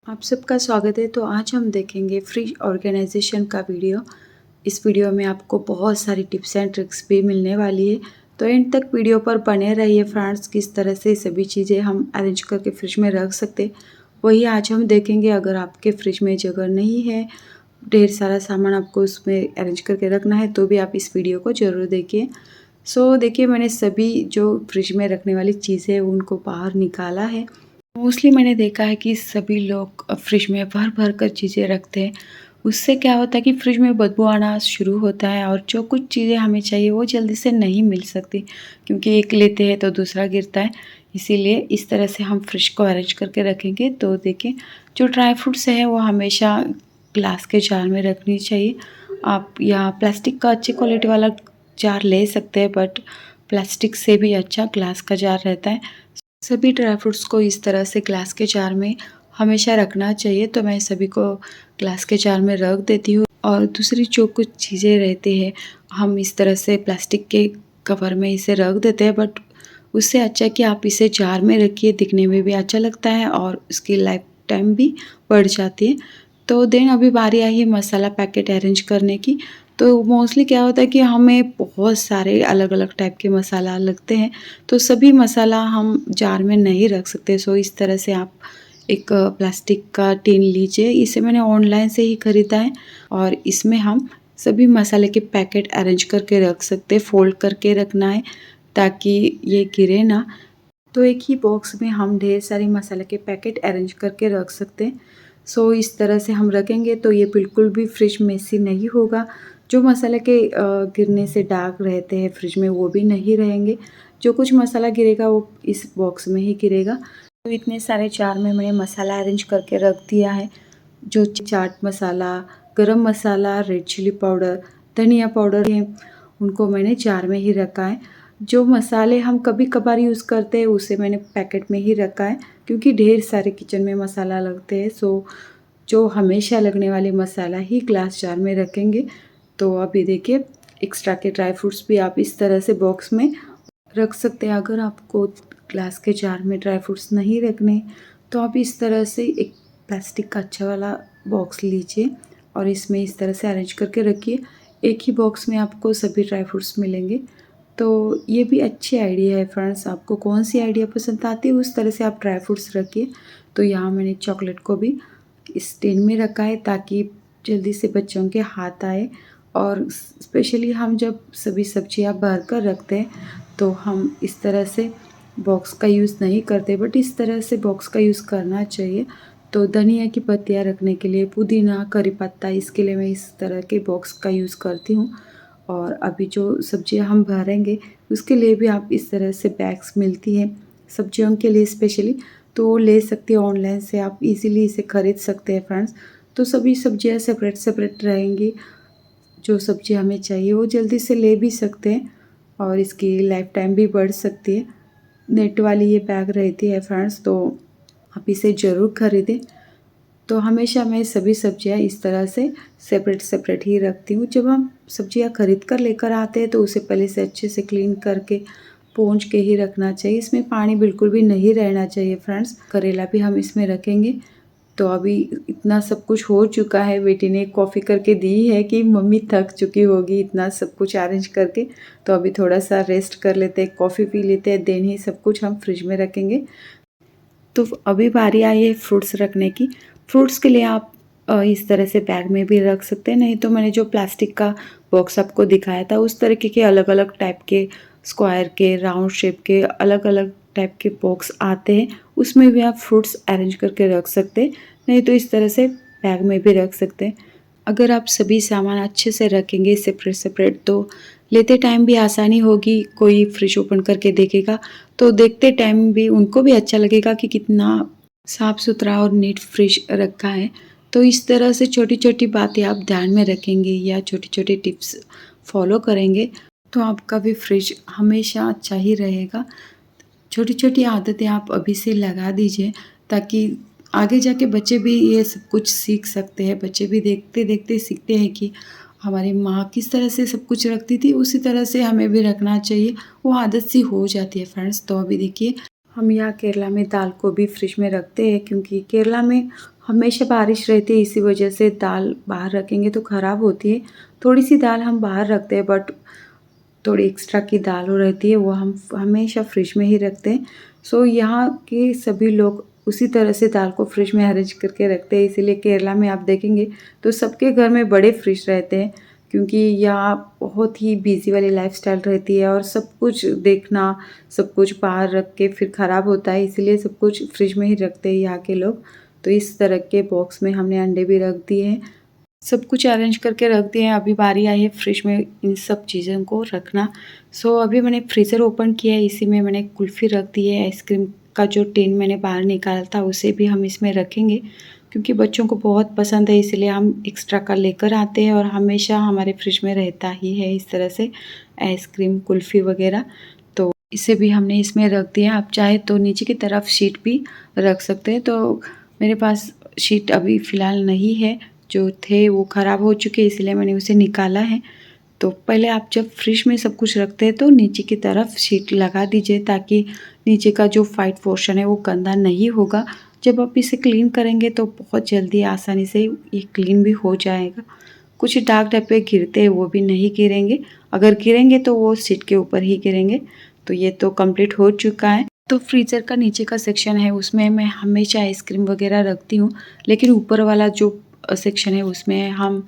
आप सबका स्वागत है। तो आज हम देखेंगे फ्रिज ऑर्गेनाइजेशन का वीडियो। इस वीडियो में आपको बहुत सारी टिप्स एंड ट्रिक्स भी मिलने वाली है, तो एंड तक वीडियो पर बने रहिए फ्रेंड्स। किस तरह से सभी चीज़ें हम अरेंज करके फ्रिज में रख सकते, वही आज हम देखेंगे। अगर आपके फ्रिज में जगह नहीं है, ढेर सारा सामान आपको उसमें अरेंज करके रखना है, तो भी आप इस वीडियो को ज़रूर देखिए। देखिए, मैंने सभी जो फ्रिज में रखने वाली चीज़ें हैं उनको बाहर निकाला है। मोस्टली मैंने देखा है कि सभी लोग फ्रिज में भर भर कर चीज़ें रखते हैं। उससे क्या होता है कि फ्रिज में बदबू आना शुरू होता है और जो कुछ चीज़ें हमें चाहिए वो जल्दी से नहीं मिल सकती, क्योंकि एक लेते हैं तो दूसरा गिरता है। इसीलिए इस तरह से हम फ्रिज को अरेंज करके रखेंगे। तो देखिए, जो ड्राई फ्रूट्स है वो हमेशा ग्लास के जार में रखनी चाहिए। आप या प्लास्टिक का अच्छी क्वालिटी वाला जार ले सकते हैं, बट प्लास्टिक से भी अच्छा ग्लास का जार रहता है। सभी ड्राई फ्रूट्स को इस तरह से ग्लास के जार में हमेशा रखना चाहिए। तो मैं सभी को ग्लास के जार में रख देती हूँ। और दूसरी जो कुछ चीज़ें रहती है, हम इस तरह से प्लास्टिक के कवर में इसे रख देते हैं, बट उससे अच्छा कि आप इसे जार में रखिए, दिखने में भी अच्छा लगता है और उसकी लाइफ टाइम भी बढ़ जाती है। तो देन अभी बारी आई है मसाला पैकेट अरेंज करने की। तो मोस्टली क्या होता है कि हमें बहुत सारे अलग अलग टाइप के मसाला लगते हैं, तो सभी मसाला हम जार में नहीं रख सकते। इस तरह से आप एक प्लास्टिक का टिन लीजिए। इसे मैंने ऑनलाइन से ही ख़रीदा है और इसमें हम सभी मसाले के पैकेट अरेंज करके रख सकते हैं। फ़ोल्ड करके रखना है ताकि ये गिरे ना। तो एक ही बॉक्स में हम ढेर सारे मसाले के पैकेट अरेंज करके रख सकते हैं। इस तरह से हम रखेंगे तो ये बिल्कुल भी फ्रिज मेसी नहीं होगा। जो मसाले के गिरने से दाग रहते हैं फ्रिज में, वो भी नहीं रहेंगे। जो कुछ मसाला गिरेगा वो इस बॉक्स में ही गिरेगा। तो इतने सारे जार में मैंने मसाला अरेंज करके रख दिया है। जो चाट मसाला, गरम मसाला, रेड चिली पाउडर, धनिया पाउडर है, उनको मैंने जार में ही रखा है। जो मसाले हम कभी कभार यूज़ करते हैं उसे मैंने पैकेट में ही रखा है, क्योंकि ढेर सारे किचन में मसाला लगते हैं। जो हमेशा लगने वाले मसाला ही ग्लास जार में रखेंगे। तो अभी देखिए, एक्स्ट्रा के ड्राई फ्रूट्स भी आप इस तरह से बॉक्स में रख सकते हैं। अगर आपको ग्लास के जार में ड्राई फ्रूट्स नहीं रखने, तो आप इस तरह से एक प्लास्टिक का अच्छा वाला बॉक्स लीजिए और इसमें इस तरह से अरेंज करके रखिए। एक ही बॉक्स में आपको सभी ड्राई फ्रूट्स मिलेंगे। तो ये भी अच्छी आइडिया है फ्रेंड्स। आपको कौन सी आइडिया पसंद आती है उस तरह से आप ड्राई फ्रूट्स रखिए। तो यहाँ मैंने चॉकलेट को भी इस टिन में रखा है ताकि जल्दी से बच्चों के हाथ आए। और स्पेशली हम जब सभी सब्जियां भर कर रखते हैं तो हम इस तरह से बॉक्स का यूज़ नहीं करते, बट इस तरह से बॉक्स का यूज़ करना चाहिए। तो धनिया की पत्तियां रखने के लिए, पुदीना, करी पत्ता, इसके लिए मैं इस तरह के बॉक्स का यूज़ करती हूँ। और अभी जो सब्जियां हम भरेंगे उसके लिए भी आप इस तरह से बैग्स मिलती है सब्जियों के लिए स्पेशली, तो वो ले सकते हैं ऑनलाइन से। आप इजीली इसे ख़रीद सकते हैं फ्रेंड्स। तो सभी सब्जियां सेपरेट सेपरेट रहेंगी। जो सब्ज़ी हमें चाहिए वो जल्दी से ले भी सकते हैं और इसकी लाइफ टाइम भी बढ़ सकती है। नेट वाली ये बैग रहती है फ्रेंड्स, तो आप इसे ज़रूर ख़रीदें। तो हमेशा मैं सभी सब्जियां इस तरह से सेपरेट सेपरेट ही रखती हूँ। जब हम सब्जियां ख़रीद कर लेकर आते हैं तो उसे पहले से अच्छे से क्लीन करके पोंछ के ही रखना चाहिए। इसमें पानी बिल्कुल भी नहीं रहना चाहिए फ्रेंड्स। करेला भी हम इसमें रखेंगे। तो अभी इतना सब कुछ हो चुका है, बेटी ने कॉफ़ी करके दी है कि मम्मी थक चुकी होगी इतना सब कुछ अरेंज करके, तो अभी थोड़ा सा रेस्ट कर लेते हैं, कॉफ़ी पी लेते हैं, देन ही सब कुछ हम फ्रिज में रखेंगे। तो अभी बारी आई है फ्रूट्स रखने की। फ्रूट्स के लिए आप इस तरह से बैग में भी रख सकते हैं, नहीं तो मैंने जो प्लास्टिक का बॉक्स आपको दिखाया था उस तरीके के अलग अलग टाइप के स्क्वायर के, राउंड शेप के अलग अलग टाइप के बॉक्स आते हैं, उसमें भी आप फ्रूट्स अरेंज करके रख सकते हैं। नहीं तो इस तरह से बैग में भी रख सकते हैं। अगर आप सभी सामान अच्छे से रखेंगे सेपरेट सेपरेट, तो लेते टाइम भी आसानी होगी। कोई फ्रिज ओपन करके देखेगा तो देखते टाइम भी उनको भी अच्छा लगेगा कि कितना साफ़ सुथरा और नीट फ्रिज रखा है। तो इस तरह से छोटी छोटी बातें आप ध्यान में रखेंगे या छोटी छोटी टिप्स फॉलो करेंगे तो आपका भी फ्रिज हमेशा अच्छा ही रहेगा। छोटी छोटी आदतें आप अभी से लगा दीजिए ताकि आगे जाके बच्चे भी ये सब कुछ सीख सकते हैं। बच्चे भी देखते देखते सीखते हैं कि हमारी माँ किस तरह से सब कुछ रखती थी, उसी तरह से हमें भी रखना चाहिए। वो आदत सी हो जाती है फ्रेंड्स। तो अभी देखिए, हम यहाँ केरला में दाल को भी फ्रिज में रखते हैं, क्योंकि केरला में हमेशा बारिश रहती है, इसी वजह से दाल बाहर रखेंगे तो ख़राब होती है। थोड़ी सी दाल हम बाहर रखते हैं, बट थोड़ी एक्स्ट्रा की दाल हो रहती है वो हम हमेशा फ्रिज में ही रखते हैं। सो यहाँ के सभी लोग उसी तरह से दाल को फ्रिज में अरेंज करके रखते हैं, इसीलिए केरला में आप देखेंगे तो सबके घर में बड़े फ्रिज रहते हैं, क्योंकि यहाँ बहुत ही बिजी वाली लाइफस्टाइल रहती है और सब कुछ देखना, सब कुछ बाहर रख के फिर ख़राब होता है, इसीलिए सब कुछ फ्रिज में ही रखते हैं यहाँ के लोग। तो इस तरह के बॉक्स में हमने अंडे भी रख दिए हैं, सब कुछ अरेंज करके रख दिए हैं। अभी बारी आई है फ्रिज में इन सब चीज़ों को रखना। सो अभी मैंने फ्रीज़र ओपन किया है, इसी में मैंने कुल्फ़ी रख दी है। आइसक्रीम का जो टिन मैंने बाहर निकाला था उसे भी हम इसमें रखेंगे, क्योंकि बच्चों को बहुत पसंद है, इसलिए हम एक्स्ट्रा का लेकर आते हैं और हमेशा हमारे फ्रिज में रहता ही है इस तरह से आइसक्रीम, कुल्फ़ी वगैरह। तो इसे भी हमने इसमें रख दिया। आप चाहे तो नीचे की तरफ शीट भी रख सकते हैं। तो मेरे पास शीट अभी फ़िलहाल नहीं है, जो थे वो ख़राब हो चुके, इसलिए मैंने उसे निकाला है। तो पहले आप जब फ्रिज में सब कुछ रखते हैं तो नीचे की तरफ शीट लगा दीजिए, ताकि नीचे का जो वाइट पोर्शन है वो गंदा नहीं होगा। जब आप इसे क्लीन करेंगे तो बहुत जल्दी आसानी से ये क्लीन भी हो जाएगा। कुछ दाग धब्बे गिरते हैं वो भी नहीं गिरेंगे, अगर गिरेंगे तो वो शीट के ऊपर ही गिरेंगे। तो ये तो कंप्लीट हो चुका है। तो फ्रीज़र का नीचे का सेक्शन है उसमें मैं हमेशा आइसक्रीम वगैरह रखती हूँ, लेकिन ऊपर वाला जो सेक्शन है उसमें हम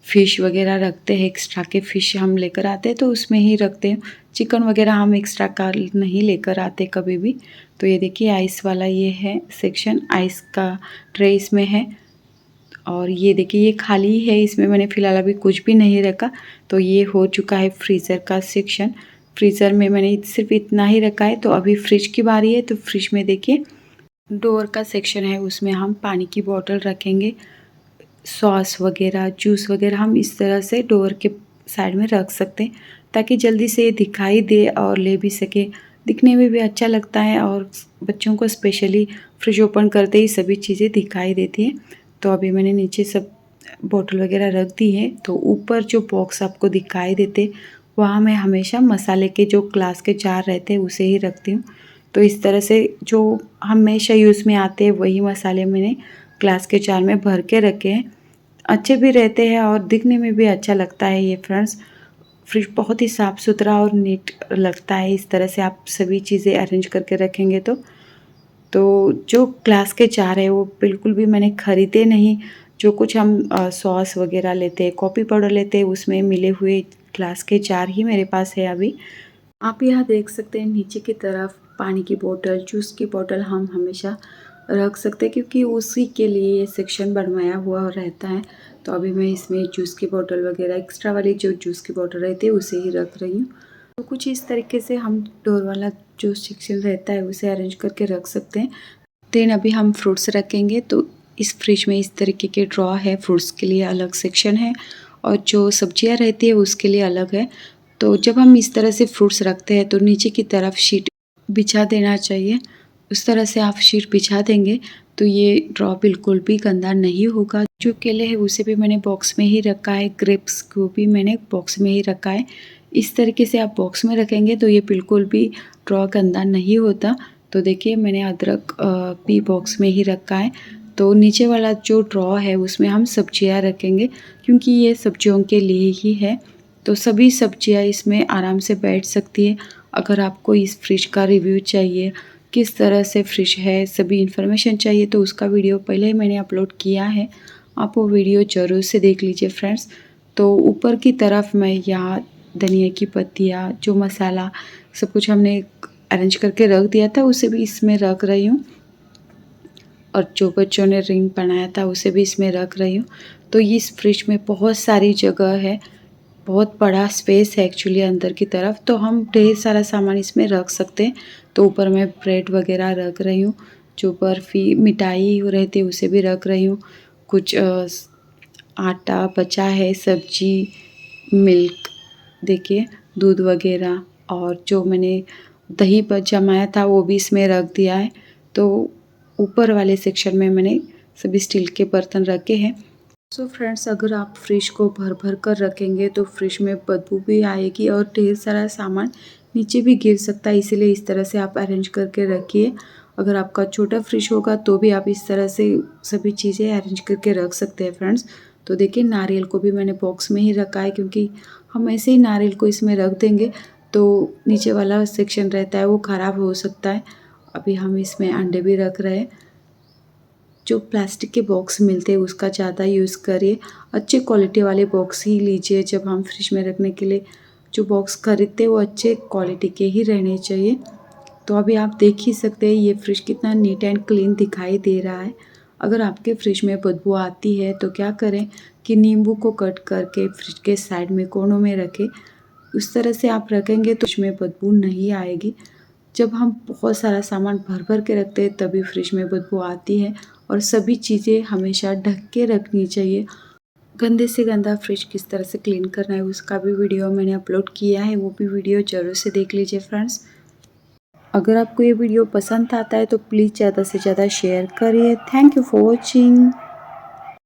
फ़िश वगैरह रखते हैं। एक्स्ट्रा के फ़िश हम लेकर आते हैं तो उसमें ही रखते हैं। चिकन वगैरह हम एक्स्ट्रा का नहीं लेकर आते कभी भी। तो ये देखिए आइस वाला ये है सेक्शन, आइस का ट्रे इसमें है। और ये देखिए ये खाली है, इसमें मैंने फ़िलहाल अभी कुछ भी नहीं रखा। तो ये हो चुका है फ्रीज़र का सेक्शन। फ्रीज़र में मैंने सिर्फ इतना ही रखा है। तो अभी फ्रिज की बारी है। तो फ्रिज में देखिए डोर का सेक्शन है, उसमें हम पानी की बॉटल रखेंगे, सॉस वगैरह, जूस वगैरह हम इस तरह से डोर के साइड में रख सकते हैं, ताकि जल्दी से ये दिखाई दे और ले भी सके। दिखने में भी अच्छा लगता है और बच्चों को स्पेशली फ्रिज ओपन करते ही सभी चीज़ें दिखाई देती हैं। तो अभी मैंने नीचे सब बॉटल वगैरह रख दी है। तो ऊपर जो बॉक्स आपको दिखाई देते वहाँ मैं हमेशा मसाले के जो ग्लास के जार रहते हैं उसे ही रखती हूँ। तो इस तरह से जो हमेशा यूज़ में आते हैं वही मसाले मैंने ग्लास के जार में भर के रखे हैं। अच्छे भी रहते हैं और दिखने में भी अच्छा लगता है ये फ्रेंड्स। फ्रिज बहुत ही साफ़ सुथरा और नीट लगता है इस तरह से आप सभी चीज़ें अरेंज करके रखेंगे तो जो ग्लास के जार है वो बिल्कुल भी मैंने ख़रीदे नहीं। जो कुछ हम सॉस वगैरह लेते हैं, कॉफ़ी पाउडर लेते हैं, उसमें मिले हुए ग्लास के जार ही मेरे पास है अभी। आप यहाँ देख सकते हैं नीचे की तरफ पानी की बोतल, जूस की बोतल हम हमेशा रख सकते हैं, क्योंकि उसी के लिए ये सेक्शन बनवाया हुआ रहता है। तो अभी मैं इसमें जूस की बोतल वगैरह एक्स्ट्रा वाली जो जूस की बोतल रहती है उसे ही रख रही हूँ। तो कुछ इस तरीके से हम डोर वाला जो सेक्शन रहता है उसे अरेंज करके रख सकते हैं। देन अभी हम फ्रूट्स रखेंगे। तो इस फ्रिज में इस तरीके के ड्रॉ है, फ्रूट्स के लिए अलग सेक्शन है और जो सब्जियां रहती है उसके लिए अलग है। तो जब हम इस तरह से फ्रूट्स रखते हैं तो नीचे की तरफ शीट बिछा देना चाहिए। उस तरह से आप शीट बिछा देंगे तो ये ड्रॉ बिल्कुल भी गंदा नहीं होगा। जो केले है उसे भी मैंने बॉक्स में ही रखा है, ग्रेप्स को भी मैंने बॉक्स में ही रखा है। इस तरीके से आप बॉक्स में रखेंगे तो ये बिल्कुल भी ड्रॉ गंदा नहीं होता। तो देखिए मैंने अदरक भी बॉक्स में ही रखा है। तो नीचे वाला जो ड्रॉ है उसमें हम सब्जियां रखेंगे, क्योंकि ये सब्जियों के लिए ही है। तो सभी सब्जियां इसमें आराम से बैठ सकती है। अगर आपको इस फ्रिज का रिव्यू चाहिए, किस तरह से फ्रिज है, सभी इन्फॉर्मेशन चाहिए, तो उसका वीडियो पहले ही मैंने अपलोड किया है, आप वो वीडियो ज़रूर से देख लीजिए फ्रेंड्स। तो ऊपर की तरफ मैं यहाँ धनिया की पत्तियाँ, जो मसाला सब कुछ हमने अरेंज करके रख दिया था उसे भी इसमें रख रही हूँ, और जो बच्चों ने रिंग बनाया था उसे भी इसमें रख रही हूँ। तो इस फ्रिज में बहुत सारी जगह है, बहुत बड़ा स्पेस है एक्चुअली अंदर की तरफ, तो हम ढेर सारा सामान इसमें रख सकते हैं। तो ऊपर मैं ब्रेड वगैरह रख रही हूँ, जो बर्फ़ी मिठाई रहती है उसे भी रख रही हूँ। कुछ आटा बचा है, सब्जी, मिल्क, देखिए दूध वगैरह, और जो मैंने दही पर जमाया था वो भी इसमें रख दिया है। तो ऊपर वाले सेक्शन में मैंने सभी स्टील के बर्तन रखे हैं। सो फ्रेंड्स, अगर आप फ्रिज को भर भर कर रखेंगे तो फ्रिज में बदबू भी आएगी और ढेर सारा सामान नीचे भी गिर सकता है, इसीलिए इस तरह से आप अरेंज करके रखिए। अगर आपका छोटा फ्रिज होगा तो भी आप इस तरह से सभी चीज़ें अरेंज करके रख सकते हैं फ्रेंड्स। तो देखिए नारियल को भी मैंने बॉक्स में ही रखा है, क्योंकि हम ऐसे ही नारियल को इसमें रख देंगे तो नीचे वाला सेक्शन रहता है वो ख़राब हो सकता है। अभी हम इसमें अंडे भी रख रहे हैं। जो प्लास्टिक के बॉक्स मिलते हैं उसका ज़्यादा यूज़ करिए, अच्छे क्वालिटी वाले बॉक्स ही लीजिए। जब हम फ्रिज में रखने के लिए जो बॉक्स खरीदते हैं वो अच्छे क्वालिटी के ही रहने चाहिए। तो अभी आप देख ही सकते हैं ये फ्रिज कितना नीट एंड क्लीन दिखाई दे रहा है। अगर आपके फ्रिज में बदबू आती है तो क्या करें कि नींबू को कट करके फ्रिज के साइड में कोनों में रखें। उस तरह से आप रखेंगे तो फ्रिज में बदबू नहीं आएगी। जब हम बहुत सारा सामान भर भर के रखते हैं तभी फ्रिज में बदबू आती है। और सभी चीज़ें हमेशा ढक के रखनी चाहिए। गंदे से गंदा फ्रिज किस तरह से क्लीन करना है उसका भी वीडियो मैंने अपलोड किया है, वो भी वीडियो ज़रूर से देख लीजिए फ्रेंड्स। अगर आपको ये वीडियो पसंद आता है तो प्लीज़ ज़्यादा से ज़्यादा शेयर करिए। Thank you for watching.